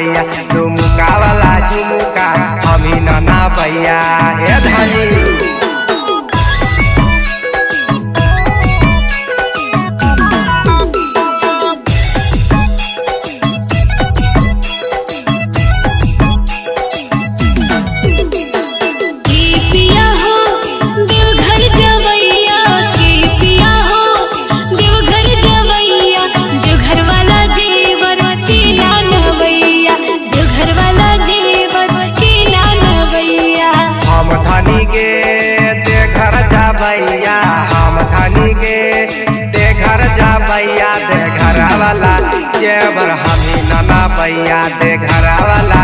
भैया झुमुका वाला झुमुका हमी नाना भैया हे धनी। भैया हम धनी के दे घर जा भैया दे घर वाला जेवर हमी नाना भैया दे घर वाला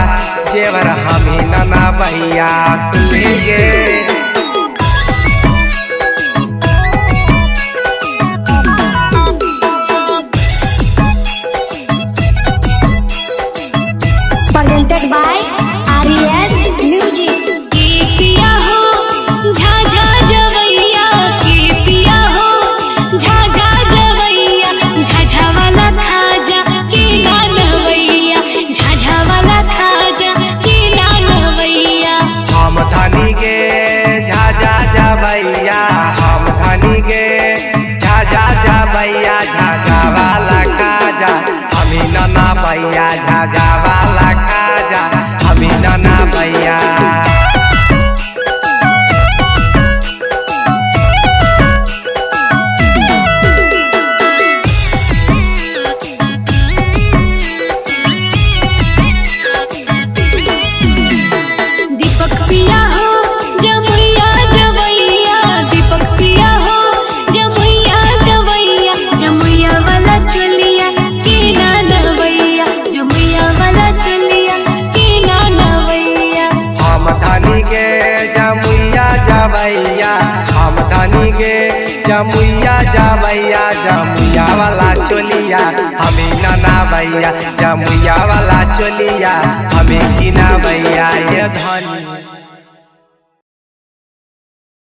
जेवर हमी नाना भैया सुनेंगे। Presented by RES Music। भैया हम धनी के झाझा जा भैया झाझा वाला खाजा हमी नाना भैया झाझा वाला खाजा हमी नाना भैया। भैया हम धनी के जमुइया जा भैया जमुइया वाला चोलिया हमें नाना भैया जमुइया वाला चोलिया हमें कीना भैया ये धनी।